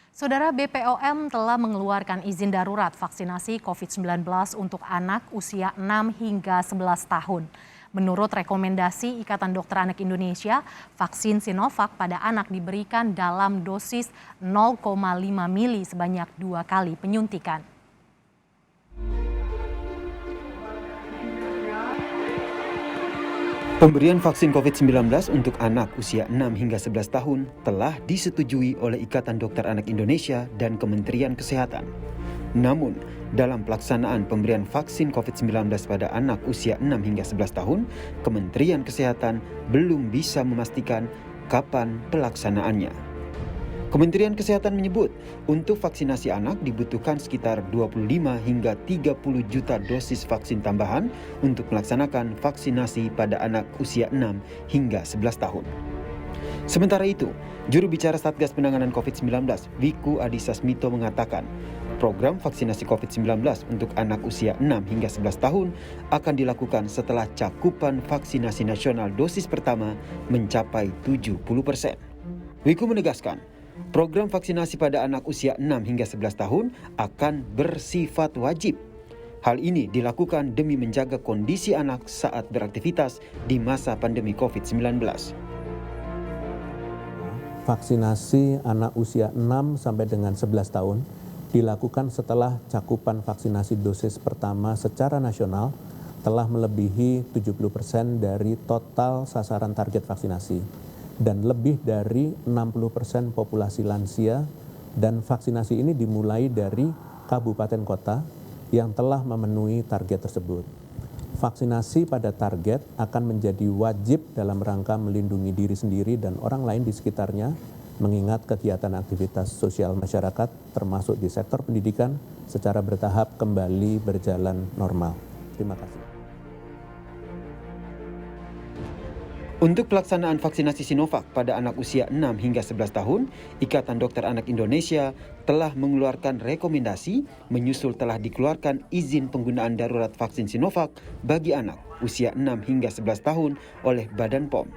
Saudara, BPOM telah mengeluarkan izin darurat vaksinasi COVID-19 untuk anak usia 6 hingga 11 tahun. Menurut rekomendasi Ikatan Dokter Anak Indonesia, vaksin Sinovac pada anak diberikan dalam dosis 0,5 mili sebanyak 2 kali penyuntikan. Pemberian vaksin COVID-19 untuk anak usia 6 hingga 11 tahun telah disetujui oleh Ikatan Dokter Anak Indonesia dan Kementerian Kesehatan. Namun, dalam pelaksanaan pemberian vaksin COVID-19 pada anak usia 6 hingga 11 tahun, Kementerian Kesehatan belum bisa memastikan kapan pelaksanaannya. Kementerian Kesehatan menyebut, untuk vaksinasi anak dibutuhkan sekitar 25 hingga 30 juta dosis vaksin tambahan untuk melaksanakan vaksinasi pada anak usia 6 hingga 11 tahun. Sementara itu, juru bicara Satgas Penanganan COVID-19, Wiku Adhisa Smito mengatakan, program vaksinasi COVID-19 untuk anak usia 6 hingga 11 tahun akan dilakukan setelah cakupan vaksinasi nasional dosis pertama mencapai 70%. Wiku menegaskan, program vaksinasi pada anak usia 6 hingga 11 tahun akan bersifat wajib. Hal ini dilakukan demi menjaga kondisi anak saat beraktivitas di masa pandemi COVID-19. Vaksinasi anak usia 6 sampai dengan 11 tahun dilakukan setelah cakupan vaksinasi dosis pertama secara nasional telah melebihi 70% dari total sasaran target vaksinasi. Dan lebih dari 60% populasi lansia, dan vaksinasi ini dimulai dari kabupaten kota yang telah memenuhi target tersebut. Vaksinasi pada target akan menjadi wajib dalam rangka melindungi diri sendiri dan orang lain di sekitarnya, mengingat kegiatan aktivitas sosial masyarakat termasuk di sektor pendidikan secara bertahap kembali berjalan normal. Terima kasih. Untuk pelaksanaan vaksinasi Sinovac pada anak usia 6 hingga 11 tahun, Ikatan Dokter Anak Indonesia telah mengeluarkan rekomendasi menyusul telah dikeluarkan izin penggunaan darurat vaksin Sinovac bagi anak usia 6 hingga 11 tahun oleh Badan POM.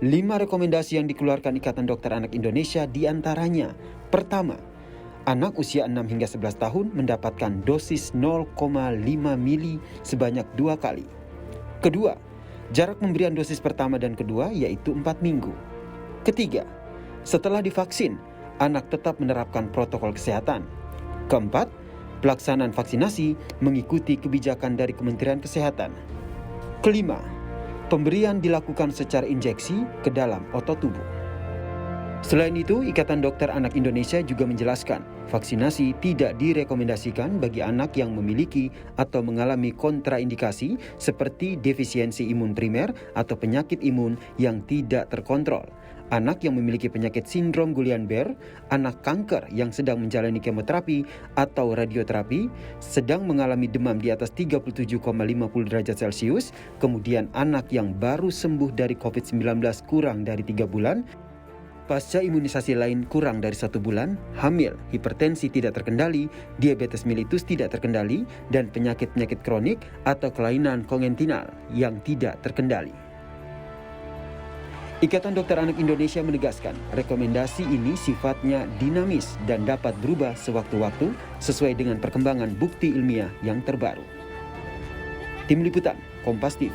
5 rekomendasi yang dikeluarkan Ikatan Dokter Anak Indonesia diantaranya, pertama, anak usia 6 hingga 11 tahun mendapatkan dosis 0,5 mili sebanyak 2 kali. Kedua, jarak pemberian dosis pertama dan kedua yaitu 4 minggu. Ketiga, setelah divaksin, anak tetap menerapkan protokol kesehatan. Keempat, pelaksanaan vaksinasi mengikuti kebijakan dari Kementerian Kesehatan. Kelima, pemberian dilakukan secara injeksi ke dalam otot tubuh. Selain itu, Ikatan Dokter Anak Indonesia juga menjelaskan, vaksinasi tidak direkomendasikan bagi anak yang memiliki atau mengalami kontraindikasi seperti defisiensi imun primer atau penyakit imun yang tidak terkontrol, anak yang memiliki penyakit sindrom Guillain-Barré, anak kanker yang sedang menjalani kemoterapi atau radioterapi, sedang mengalami demam di atas 37,50 derajat Celcius, kemudian anak yang baru sembuh dari COVID-19 kurang dari 3 bulan, pasca imunisasi lain kurang dari 1 bulan, hamil, hipertensi tidak terkendali, diabetes mellitus tidak terkendali, dan penyakit-penyakit kronik atau kelainan kongentinal yang tidak terkendali. Ikatan Dokter Anak Indonesia menegaskan, rekomendasi ini sifatnya dinamis dan dapat berubah sewaktu-waktu sesuai dengan perkembangan bukti ilmiah yang terbaru. Tim Liputan, Kompas TV.